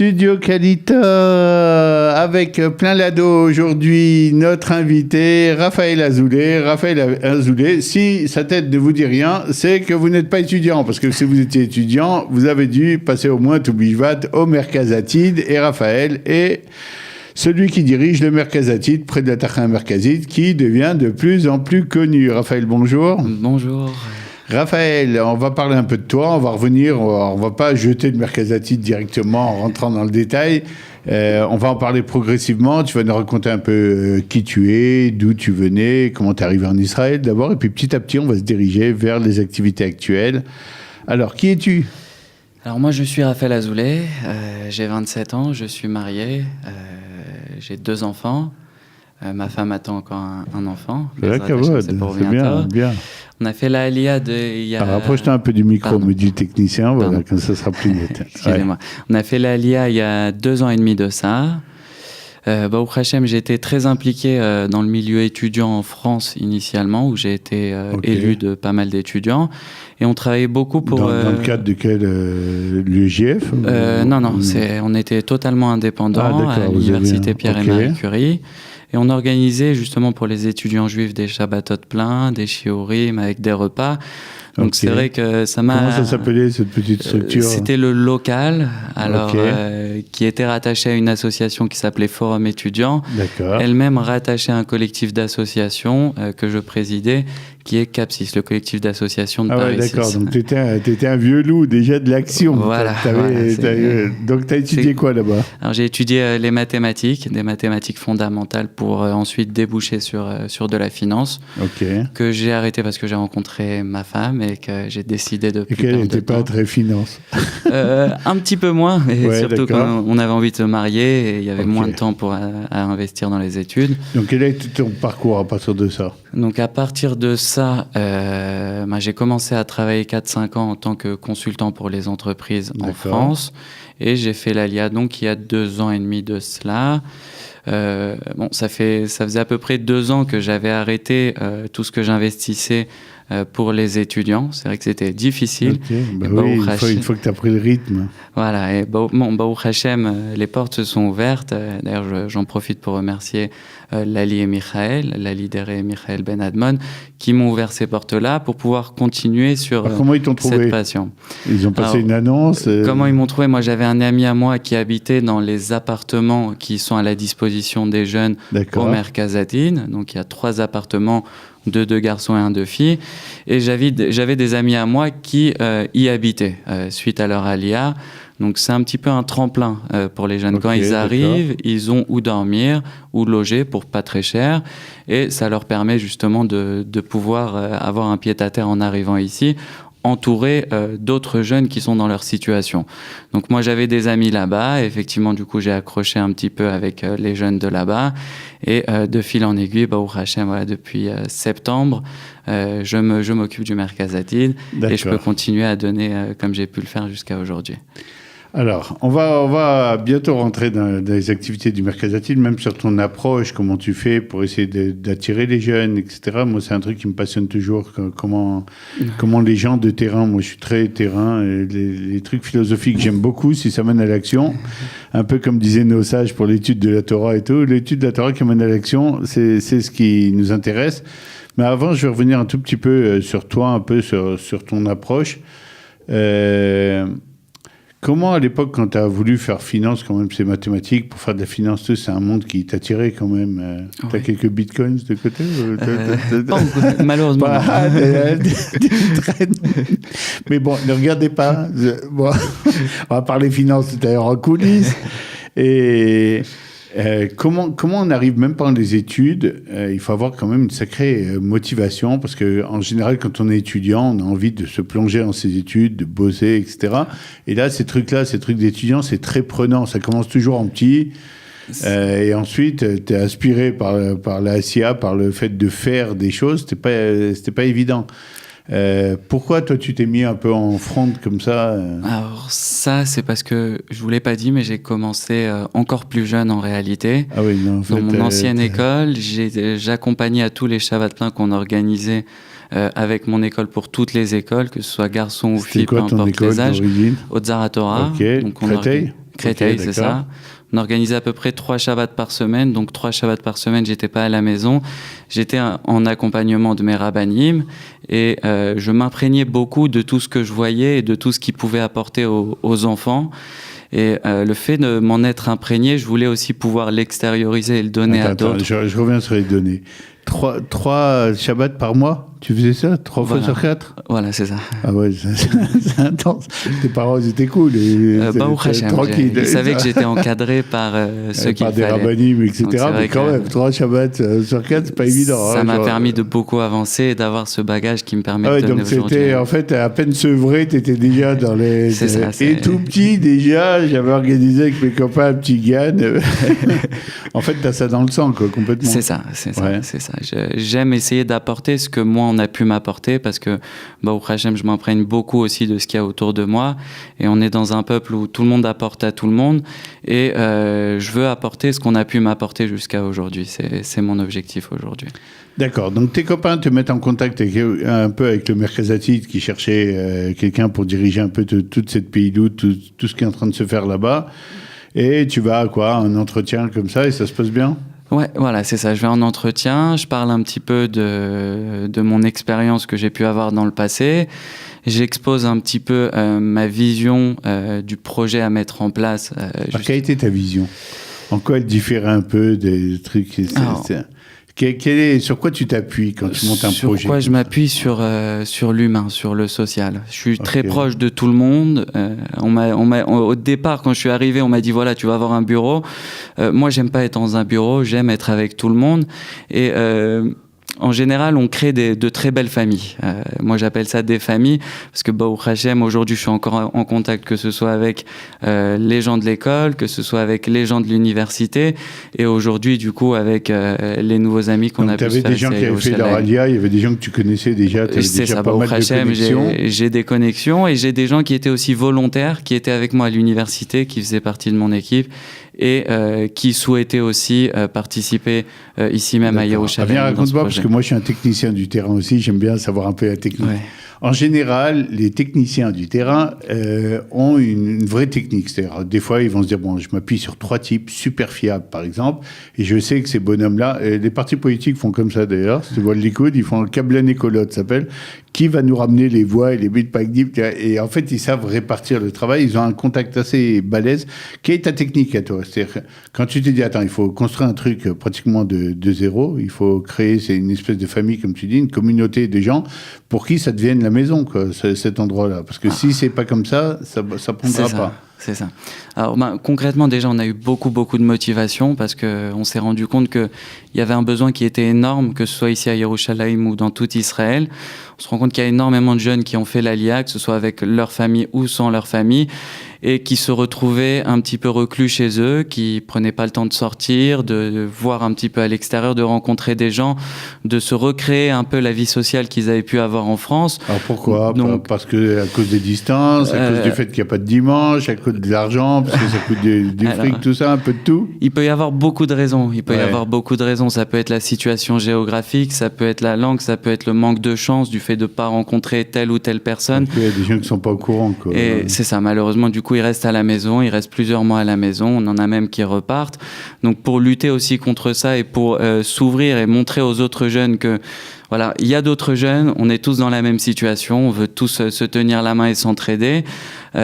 Studio Kalita, avec plein lado aujourd'hui, notre invité, Raphaël Azoulay. Raphaël Azoulay, si sa tête ne vous dit rien, c'est que vous n'êtes pas étudiant, parce que si vous étiez étudiant, vous avez dû passer au moins tout Bijvat au Merkazatid, et Raphaël est celui qui dirige le Merkazatid près de la Tachana Merkazit, qui devient de plus en plus connu. Raphaël, bonjour. Bonjour. Raphaël, on va parler un peu de toi, on va revenir, on va pas jeter le Merkazatid directement en rentrant dans le détail, on va en parler progressivement, tu vas nous raconter un peu qui tu es, d'où tu venais, comment tu es arrivé en Israël d'abord, et puis petit à petit on va se diriger vers les activités actuelles. Alors, qui es-tu ? Alors moi je suis Raphaël Azoulay, j'ai 27 ans, je suis marié, j'ai 2 enfants. Ma femme attend encore un enfant. C'est bien. On a fait la Aliyah il y a... Rapproche-toi un peu du micro, mais du technicien, voilà, comme ça sera plus net. Excusez-moi. On a fait la Aliyah il y a 2 ans et demi de ça. Baruch Hashem, j'ai été très impliqué dans le milieu étudiant en France initialement, où j'ai été élu de pas mal d'étudiants. Et on travaillait beaucoup pour... Dans le cadre de quel l'UEJF Non, on était totalement indépendants à l'université Pierre et Marie Curie. Et on organisait justement pour les étudiants juifs des Shabbatot pleins, des shiurim avec des repas. Donc c'est vrai que ça m'a... Comment ça s'appelait cette petite structure ? C'était le local, alors qui était rattaché à une association qui s'appelait Forum étudiant. D'accord. Elle-même rattachée à un collectif d'associations que je présidais, qui est CAPSIS, le collectif d'associations de Paris 6. D'accord, donc tu étais un vieux loup déjà de l'action. Voilà. Donc tu as étudié quoi là-bas ? Alors j'ai étudié les mathématiques, des mathématiques fondamentales pour ensuite déboucher sur de la finance, que j'ai arrêté parce que j'ai rencontré ma femme et que j'ai décidé de plus perdre de temps. Et qu'elle n'était pas très finance. Un petit peu moins, mais surtout quand on avait envie de se marier et il y avait moins de temps à investir dans les études. Donc quel a été ton parcours à partir de ça ? Donc à partir de ça, j'ai commencé à travailler 4-5 ans en tant que consultant pour les entreprises en France, et j'ai fait l'Aliyah donc il y a 2 ans et demi de cela. Ça faisait à peu près 2 ans que j'avais arrêté tout ce que j'investissais pour les étudiants. C'est vrai que c'était difficile. Il faut que tu as pris le rythme. Voilà, et Baruch Hashem, les portes se sont ouvertes. D'ailleurs, j'en profite pour remercier Lali et Michael, Lali Dere et Michael Ben Admon, qui m'ont ouvert ces portes-là pour pouvoir continuer sur comment ils t'ont trouvé cette passion. Ils ont passé une annonce Comment ils m'ont trouvé ? Moi, j'avais un ami à moi qui habitait dans les appartements qui sont à la disposition des jeunes au Merkazatid. Donc, il y a 3 appartements de 2 garçons et 1 de filles, et j'avais des amis à moi qui y habitaient suite à leur Aliyah. Donc c'est un petit peu un tremplin pour les jeunes. Quand ils arrivent, ils ont où dormir, où loger pour pas très cher, et ça leur permet justement de pouvoir avoir un pied-à-terre en arrivant ici, entouré d'autres jeunes qui sont dans leur situation. Donc moi j'avais des amis là-bas, et effectivement du coup j'ai accroché un petit peu avec les jeunes de là-bas, et de fil en aiguille, Baruch Hashem, depuis septembre, je m'occupe du Merkazatid, et je peux continuer à donner comme j'ai pu le faire jusqu'à aujourd'hui. Alors, on va bientôt rentrer dans les activités du Merkazatid, même sur ton approche, comment tu fais pour essayer d'attirer les jeunes, etc. Moi, c'est un truc qui me passionne toujours, comment les gens de terrain, moi je suis très terrain, et les trucs philosophiques, j'aime beaucoup si ça mène à l'action, un peu comme disaient nos sages pour l'étude de la Torah et tout, l'étude de la Torah qui mène à l'action, c'est ce qui nous intéresse. Mais avant, je vais revenir un tout petit peu sur toi, un peu sur ton approche. Comment, à l'époque, quand tu as voulu faire finance, quand même, c'est mathématiques, pour faire de la finance, c'est un monde qui t'attirait quand même. Tu as quelques bitcoins de côté malheureusement. Mais bon, ne regardez pas. On va parler finance tout à l'heure en coulisses. Et comment on arrive, même pendant les études, il faut avoir quand même une sacrée motivation, parce qu'en général, quand on est étudiant, on a envie de se plonger dans ses études, de bosser, etc. Et là, ces trucs d'étudiants, c'est très prenant. Ça commence toujours en petit. Et ensuite, tu es aspiré par la SIA, par le fait de faire des choses. C'était pas évident. Pourquoi toi tu t'es mis un peu en front comme ça Alors ça c'est parce que je vous l'ai pas dit, mais j'ai commencé encore plus jeune en réalité. Ah oui, non, en fait, dans mon ancienne école, j'accompagnais à tous les Shabbat pleins qu'on organisait avec mon école pour toutes les écoles, que ce soit garçons ou filles, peu importe les âges, au Zaratora. Donc Créteil, c'est ça. On organisait à peu près 3 Shabbats par semaine. Donc 3 Shabbats par semaine, j'étais pas à la maison. J'étais en accompagnement de mes rabbanim et je m'imprégnais beaucoup de tout ce que je voyais et de tout ce qu'ils pouvaient apporter aux enfants. Et le fait de m'en être imprégné, je voulais aussi pouvoir l'extérioriser et le donner à d'autres. Je reviens sur les données. 3 Shabbats par mois, tu faisais ça 3 fois sur 4? Voilà, c'est ça. Ah ouais, c'est intense. Tes parents, ils étaient cool. Tranquille. Ils savaient que j'étais encadré par ceux qui par des rabbanim, etc. Mais quand même, 3 Shabbats sur 4, c'est pas évident. Ça m'a permis de beaucoup avancer et d'avoir ce bagage qui me permet de donner aujourd'hui. Donc c'était, en fait, à peine sevré, t'étais déjà dans les... C'est ça. Et tout petit, déjà, j'avais organisé avec mes copains un petit GAN. En fait, t'as ça dans le sang, quoi, complètement. C'est ça. J'aime essayer d'apporter ce que moi, on a pu m'apporter parce que, au Hachem, je m'imprègne beaucoup aussi de ce qu'il y a autour de moi. Et on est dans un peuple où tout le monde apporte à tout le monde. Et je veux apporter ce qu'on a pu m'apporter jusqu'à aujourd'hui. C'est mon objectif aujourd'hui. D'accord. Donc, tes copains te mettent en contact un peu avec le Merkazatid qui cherchait quelqu'un pour diriger un peu toute cette pays d'août, tout ce qui est en train de se faire là-bas. Et tu vas à un entretien comme ça et ça se passe bien? Ouais, voilà, c'est ça. Je vais en entretien, je parle un petit peu de mon expérience que j'ai pu avoir dans le passé. J'expose un petit peu ma vision du projet à mettre en place. Quelle était ta vision? En quoi elle différait un peu des trucs? Sur quoi tu t'appuies quand tu montes un projet? Sur quoi je m'appuie? Sur l'humain, sur le social. Je suis très proche de tout le monde. Au départ, quand je suis arrivé, on m'a dit voilà, tu vas avoir un bureau. Moi, j'aime pas être dans un bureau, j'aime être avec tout le monde. Et en général, on crée de très belles familles. Moi, j'appelle ça des familles parce que, au Hachem, aujourd'hui, je suis encore en contact, que ce soit avec les gens de l'école, que ce soit avec les gens de l'université, et aujourd'hui, du coup, avec les nouveaux amis qu'on a pu se faire. Tu avais des gens qui avaient fait leur alia, il y avait des gens que tu connaissais déjà, tu avais déjà pas mal de connexions. J'ai des connexions et j'ai des gens qui étaient aussi volontaires, qui étaient avec moi à l'université, qui faisaient partie de mon équipe et qui souhaitaient aussi participer ici même à Yerushalayim. Viens, raconte-moi, parce que moi je suis un technicien du terrain aussi, j'aime bien savoir un peu la technique. Ouais. En général, les techniciens du terrain ont une vraie technique. C'est-à-dire, des fois, ils vont se dire, je m'appuie sur 3 types super fiables, par exemple, et je sais que ces bonhommes-là, les partis politiques font comme ça d'ailleurs, si tu vois le Likoud, ils font le Kablan Ekolot, ça s'appelle, qui va nous ramener les voix et les bits pagdip, et en fait, ils savent répartir le travail, ils ont un contact assez balèze. Quelle est ta technique à toi? C'est-à-dire, quand tu te dis, attends, il faut construire un truc pratiquement de zéro, il faut créer, c'est une espèce de famille, comme tu dis, une communauté de gens pour qui ça devienne la maison, quoi, cet endroit-là. Parce que si c'est pas comme ça, ça prendra pas. C'est ça. Alors, concrètement, déjà, on a eu beaucoup de motivation parce qu'on s'est rendu compte qu'il y avait un besoin qui était énorme, que ce soit ici à Yerushalayim ou dans tout Israël. On se rend compte qu'il y a énormément de jeunes qui ont fait l'Aliyah, que ce soit avec leur famille ou sans leur famille, et qui se retrouvaient un petit peu reclus chez eux, qui prenaient pas le temps de sortir, de voir un petit peu à l'extérieur, de rencontrer des gens, de se recréer un peu la vie sociale qu'ils avaient pu avoir en France. Alors pourquoi? Parce que à cause des distances, à cause du fait qu'il n'y a pas de dimanche, à cause de l'argent, parce que ça coûte du fric, tout ça, un peu de tout. Il peut y avoir beaucoup de raisons. Ça peut être la situation géographique, ça peut être la langue, ça peut être le manque de chance, du fait de ne pas rencontrer telle ou telle personne. Il y a des gens qui ne sont pas au courant, quoi. Et c'est ça, malheureusement, du coup, ils restent à la maison, ils restent plusieurs mois à la maison, on en a même qui repartent. Donc pour lutter aussi contre ça et pour s'ouvrir et montrer aux autres jeunes que voilà, il y a d'autres jeunes, on est tous dans la même situation, on veut tous se tenir la main et s'entraider. On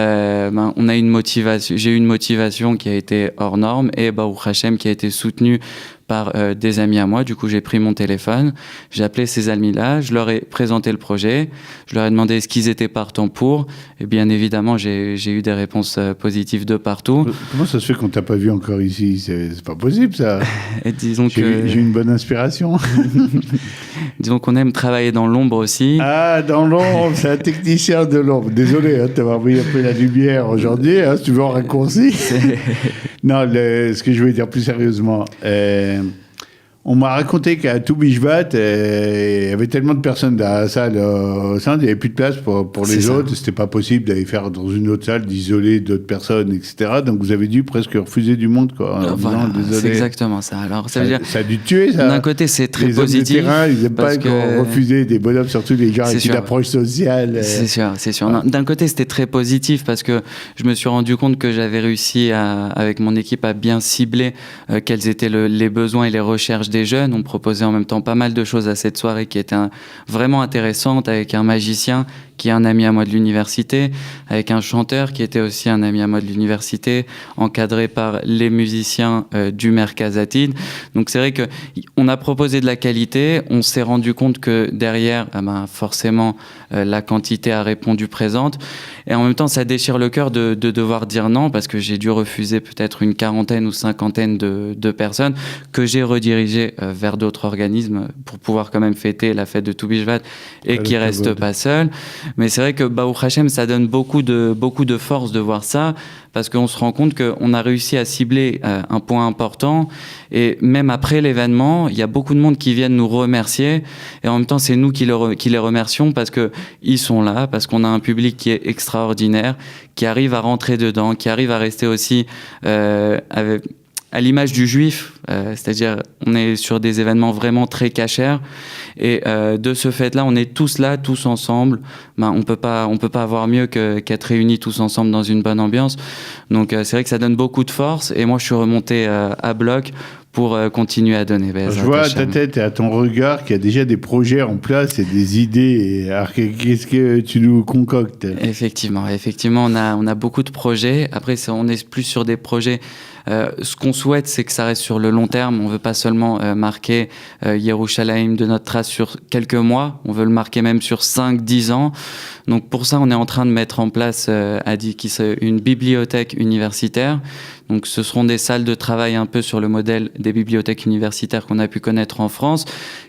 a une motivation, j'ai eu une motivation qui a été hors norme et Baruch Hashem qui a été soutenue par des amis à moi. Du coup, j'ai pris mon téléphone, j'ai appelé ces amis-là, je leur ai présenté le projet, je leur ai demandé ce qu'ils étaient partants pour. Et bien évidemment, j'ai eu des réponses positives de partout. Comment ça se fait qu'on t'a pas vu encore ici? C'est pas possible, ça. Disons j'ai une bonne inspiration. Disons qu'on aime travailler dans l'ombre aussi. Ah, dans l'ombre, c'est un technicien de l'ombre. Désolé, tu m'as envoyé un peu la lumière aujourd'hui, si tu veux en raccourci. Non, ce que je veux dire plus sérieusement, On m'a raconté qu'à Toubishvat, il y avait tellement de personnes dans la salle au centre, il n'y avait plus de place pour les autres. C'était pas possible d'aller faire dans une autre salle, d'isoler d'autres personnes, etc. Donc vous avez dû presque refuser du monde, quoi. Voilà, c'est exactement ça. Alors ça veut dire. Ça a dû tuer, ça. D'un côté, c'est très positif. Les hommes de terrain, ils n'aiment pas qu'on refuse des bonhommes, surtout les gens avec une approche sociale. C'est sûr. Ouais. D'un côté, c'était très positif parce que je me suis rendu compte que j'avais réussi avec mon équipe à bien cibler quels étaient les besoins et les recherches des jeunes. On proposait en même temps pas mal de choses à cette soirée qui étaient vraiment intéressantes, avec un magicien qui est un ami à moi de l'université, avec un chanteur qui était aussi un ami à moi de l'université, encadré par les musiciens du Merkaz Atid. Donc c'est vrai qu'on a proposé de la qualité, on s'est rendu compte que derrière, forcément, la quantité a répondu présente. Et en même temps, ça déchire le cœur de devoir dire non, parce que j'ai dû refuser peut-être une quarantaine ou cinquantaine de personnes que j'ai redirigées vers d'autres organismes pour pouvoir quand même fêter la fête de Toubishvat et qui ne restent pas seuls. Mais c'est vrai que Baruch Hashem, ça donne beaucoup de force de voir ça, parce qu'on se rend compte qu'on a réussi à cibler un point important. Et même après l'événement, il y a beaucoup de monde qui viennent nous remercier. Et en même temps, c'est nous qui les remercions parce qu'ils sont là, parce qu'on a un public qui est extraordinaire, qui arrive à rentrer dedans, qui arrive à rester aussi à l'image du juif, c'est-à-dire on est sur des événements vraiment très cachers, et de ce fait-là, on est tous là, tous ensemble. On peut pas avoir mieux qu'être réunis tous ensemble dans une bonne ambiance. Donc c'est vrai que ça donne beaucoup de force, et moi je suis remonté à bloc pour continuer à donner. Je vois à ta tête et à ton regard qu'il y a déjà des projets en place et des idées. Alors qu'est-ce que tu nous concoctes ? Effectivement, on a beaucoup de projets. Après, on est plus sur des projets. Ce qu'on souhaite, c'est que ça reste sur le long terme. On ne veut pas seulement marquer Yerushalayim de notre trace sur quelques mois. On veut le marquer même sur 5-10 ans. Donc pour ça, on est en train de mettre en place une bibliothèque universitaire. Donc ce seront des salles de travail un peu sur le modèle des bibliothèques universitaires qu'on a pu connaître en France,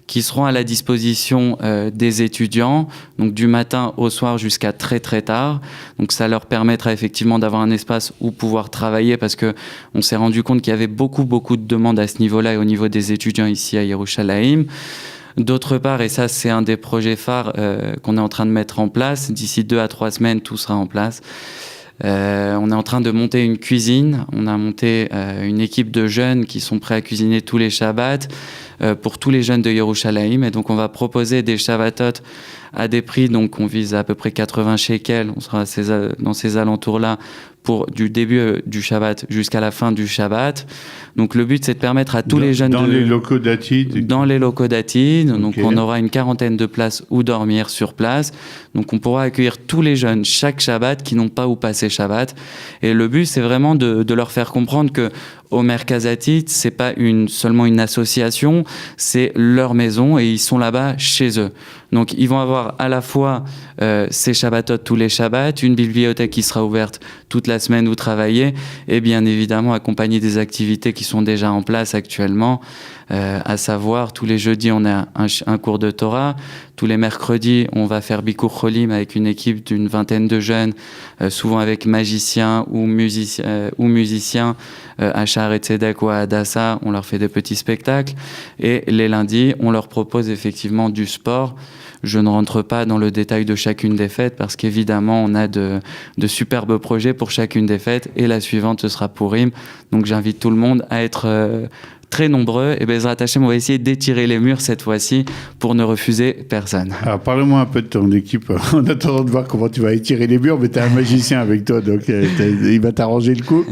qui seront à la disposition des étudiants, donc du matin au soir jusqu'à très très tard. Donc ça leur permettra effectivement d'avoir un espace où pouvoir travailler, parce que on s'est rendu compte qu'il y avait beaucoup de demandes à ce niveau-là et au niveau des étudiants ici à Yerushalayim. D'autre part, et ça c'est un des projets phares qu'on est en train de mettre en place, d'ici 2 à 3 semaines tout sera en place. On est en train de monter une cuisine, on a monté une équipe de jeunes qui sont prêts à cuisiner tous les Shabbats pour tous les jeunes de Yerushalayim, et donc on va proposer des Shabbatot à des prix, donc on vise à peu près 80 shekels, on sera dans ces alentours-là du début du Shabbat jusqu'à la fin du Shabbat. Donc le but, c'est de permettre à tous les jeunes les locaux d'Atid. Dans les locaux d'Atid. Okay. Donc on aura une quarantaine de places où dormir sur place. Donc on pourra accueillir tous les jeunes chaque Shabbat qui n'ont pas où passer Shabbat. Et le but, c'est vraiment de leur faire comprendre que au Merkaz Atid, c'est pas seulement une association, c'est leur maison, et ils sont là-bas chez eux. Donc ils vont avoir à la fois ces Shabbatot tous les Shabbats, une bibliothèque qui sera ouverte toute la semaine où travailler, et bien évidemment accompagner des activités qui sont déjà en place actuellement, à savoir tous les jeudis on a un cours de Torah, tous les mercredis on va faire Bikur Cholim avec une équipe d'une vingtaine de jeunes, souvent avec magiciens ou musiciens à Shaare Tzedek ou à Hadassah, on leur fait des petits spectacles, et les lundis on leur propose effectivement du sport. Je ne rentre pas dans le détail de chacune des fêtes parce qu'évidemment, on a de superbes projets pour chacune des fêtes, et la suivante, ce sera Purim. Donc, j'invite tout le monde à être très nombreux. Et Bezrat Hashem, on va essayer d'étirer les murs cette fois-ci pour ne refuser personne. Alors, parle-moi un peu de ton équipe en attendant de voir comment tu vas étirer les murs, mais tu as un magicien avec toi, donc il va t'arranger le coup.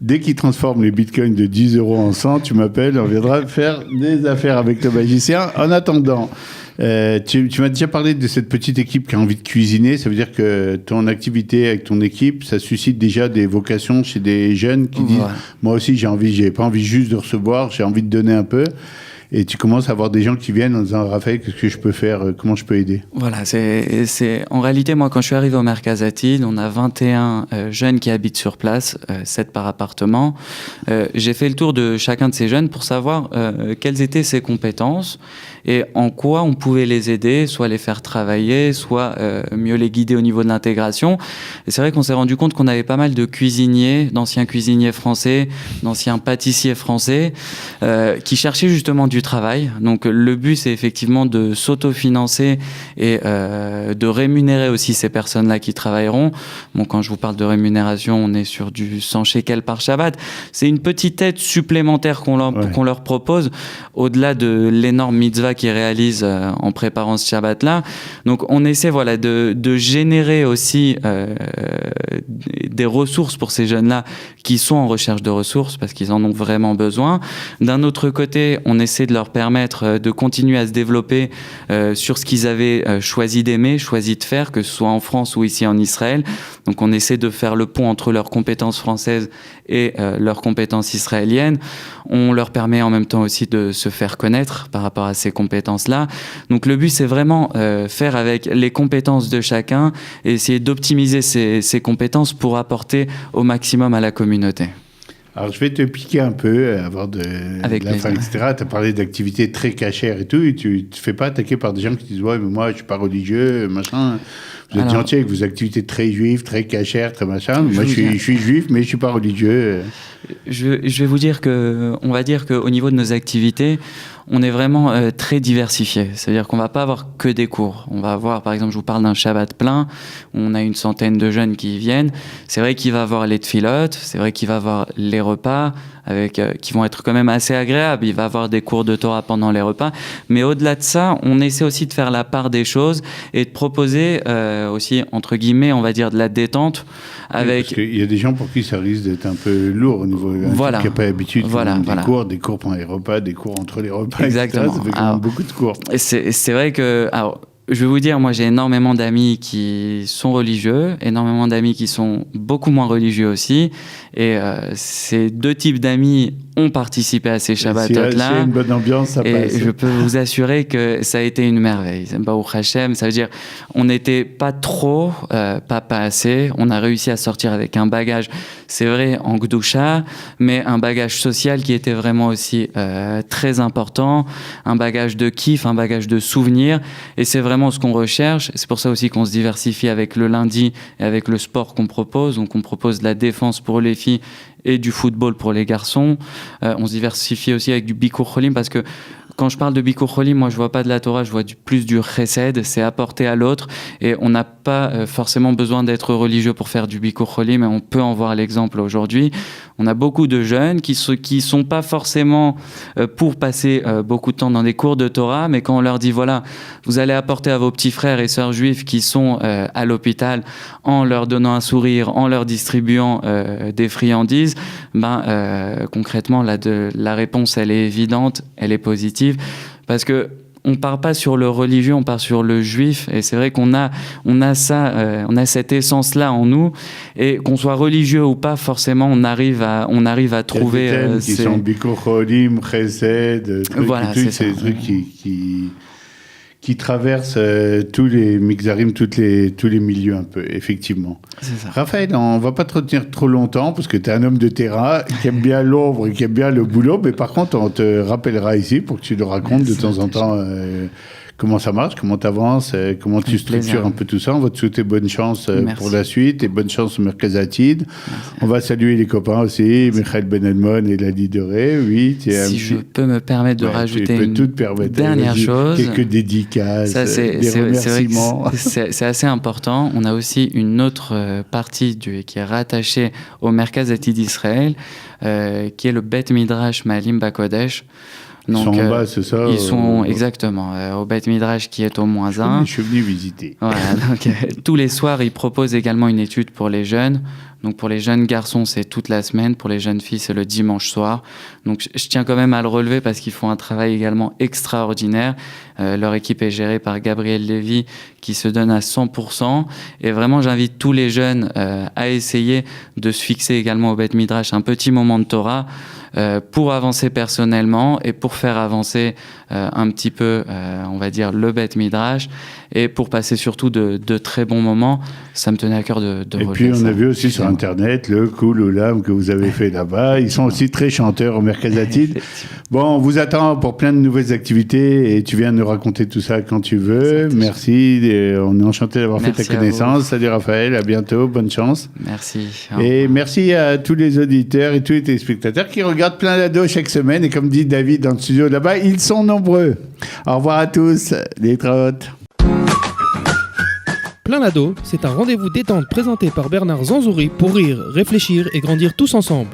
Dès qu'il transforme les bitcoins de 10 € en 100, tu m'appelles, on viendra faire des affaires avec le magicien. En attendant, tu m'as déjà parlé de cette petite équipe qui a envie de cuisiner. Ça veut dire que ton activité avec ton équipe, ça suscite déjà des vocations chez des jeunes qui disent « Moi aussi, j'ai pas envie juste de recevoir, j'ai envie de donner un peu ». Et tu commences à avoir des gens qui viennent en disant « Raphaël, qu'est-ce que je peux faire ? Comment je peux aider ?» Voilà, en réalité, moi, quand je suis arrivé au Merkaz Atid, on a 21 jeunes qui habitent sur place, 7 par appartement. J'ai fait le tour de chacun de ces jeunes pour savoir quelles étaient ses compétences et en quoi on pouvait les aider, soit les faire travailler, soit mieux les guider au niveau de l'intégration. Et c'est vrai qu'on s'est rendu compte qu'on avait pas mal de cuisiniers, d'anciens cuisiniers français, d'anciens pâtissiers français, qui cherchaient justement du du travail. Donc le but, c'est effectivement de s'autofinancer et de rémunérer aussi ces personnes-là qui travailleront. Bon, quand je vous parle de rémunération, on est sur du 100 shekels par Shabbat. C'est une petite aide supplémentaire qu'on leur propose, au-delà de l'énorme mitzvah qu'ils réalisent en préparant ce Shabbat-là. Donc on essaie de générer aussi des ressources pour ces jeunes-là qui sont en recherche de ressources parce qu'ils en ont vraiment besoin. D'un autre côté, on essaie de leur permettre de continuer à se développer sur ce qu'ils avaient choisi d'aimer, choisi de faire, que ce soit en France ou ici en Israël. Donc on essaie de faire le pont entre leurs compétences françaises et leurs compétences israéliennes. On leur permet en même temps aussi de se faire connaître par rapport à ces compétences-là. Donc le but, c'est vraiment faire avec les compétences de chacun et essayer d'optimiser ces compétences pour apporter au maximum à la communauté. Alors, je vais te piquer un peu avant de la fin, etc. Tu as parlé d'activités très cachères et tout, et tu ne te fais pas attaquer par des gens qui disent « Ouais, mais moi, je ne suis pas religieux, machin. » Vous êtes gentil avec vos activités très juives, très cachères, très machin. Moi, je suis juif, mais je ne suis pas religieux. Je vais vous dire on va dire qu'au niveau de nos activités, on est vraiment très diversifié. C'est-à-dire qu'on ne va pas avoir que des cours. On va avoir, par exemple, je vous parle d'un Shabbat plein, on a une centaine de jeunes qui y viennent. C'est vrai qu'il va y avoir les tfilotes, c'est vrai qu'il va y avoir les repas, qui vont être quand même assez agréables. Il va y avoir des cours de Torah pendant les repas. Mais au-delà de ça, on essaie aussi de faire la part des choses et de proposer aussi, entre guillemets, on va dire de la détente. Parce qu'il y a des gens pour qui ça risque d'être un peu lourd au niveau qui n'a pas l'habitude. Des cours pendant les repas, des cours entre les repas. Exactement. Etc. Ça fait quand même beaucoup de cours. C'est vrai que... Alors, je vais vous dire, moi j'ai énormément d'amis qui sont religieux, énormément d'amis qui sont beaucoup moins religieux aussi. Et ces deux types d'amis ont participé à ces Shabbatot-là. S'il y a une bonne ambiance, ça passe. Et je peux vous assurer que ça a été une merveille. Baruch Hashem, ça veut dire on n'était pas trop, pas assez. On a réussi à sortir avec un bagage, c'est vrai, en Gdusha, mais un bagage social qui était vraiment aussi très important, un bagage de kiff, un bagage de souvenirs. Et c'est vraiment ce qu'on recherche. C'est pour ça aussi qu'on se diversifie avec le lundi et avec le sport qu'on propose. Donc on propose de la défense pour les filles et du football pour les garçons. On se diversifie aussi avec du Bikur Cholim parce que quand je parle de Bikur Cholim, moi je vois pas de la Torah, je vois plus du chesed, c'est apporter à l'autre et on n'a pas forcément besoin d'être religieux pour faire du Bikur Cholim et on peut en voir l'exemple aujourd'hui. On a beaucoup de jeunes qui sont pas forcément pour passer beaucoup de temps dans des cours de Torah, mais quand on leur dit voilà, vous allez apporter à vos petits frères et sœurs juifs qui sont à l'hôpital en leur donnant un sourire, en leur distribuant des friandises, concrètement la réponse elle est évidente, elle est positive parce que on part pas sur le religieux, on part sur le juif et c'est vrai qu'on a ça, on a cette essence là en nous et qu'on soit religieux ou pas forcément on arrive à trouver il y a des thèmes qui sont Bikur Cholim, Chesed, voilà, c'est ces trucs qui traversent tous les mixarim, tous les milieux un peu, effectivement. C'est ça. Raphaël, on va pas te retenir trop longtemps parce que tu es un homme de terrain qui aime bien l'ombre et qui aime bien le boulot, mais par contre, on te rappellera ici pour que tu nous racontes de temps en temps comment ça marche, comment tu avances, comment tu structures un peu tout ça. On va te souhaiter bonne chance pour la suite et bonne chance au Merkaz Atid. On va saluer les copains aussi, Michael Ben-Edmon et Lali Doré. Oui, si je peux me permettre de rajouter une dernière chose. Quelques dédicaces, des remerciements. C'est assez important. On a aussi une autre partie qui est rattachée au Merkaz Atid d'Israël, qui est le Bet Midrash Maalim Bakodesh. Donc, ils sont en bas, c'est ça? Ils sont exactement au Beth Midrash qui est au -1. Je suis venu visiter. Voilà, donc, tous les soirs, ils proposent également une étude pour les jeunes. Donc pour les jeunes garçons, c'est toute la semaine. Pour les jeunes filles, c'est le dimanche soir. Donc je tiens quand même à le relever parce qu'ils font un travail également extraordinaire. Leur équipe est gérée par Gabriel Lévy qui se donne à 100%. Et vraiment, j'invite tous les jeunes à essayer de se fixer également au Beth Midrash un petit moment de Torah pour avancer personnellement et pour faire avancer un petit peu, on va dire, le Beth Midrash. et pour passer surtout de très bons moments. Ça me tenait à cœur de Et puis on a vu aussi sur Internet le Couloulam que vous avez fait là-bas. Ils sont aussi très chanteurs au Mercazatine. Bon, on vous attend pour plein de nouvelles activités et tu viens nous raconter tout ça quand tu veux. Merci, on est enchanté d'avoir fait ta connaissance. Salut Raphaël, à bientôt, bonne chance. Merci. Et merci à tous les auditeurs et tous les téléspectateurs qui regardent Plein d'Ados chaque semaine. Et comme dit David dans le studio là-bas, ils sont nombreux. Au revoir à tous, les trottes. Plein d'Ados, c'est un rendez-vous détente présenté par Bernard Zanzouri pour rire, réfléchir et grandir tous ensemble.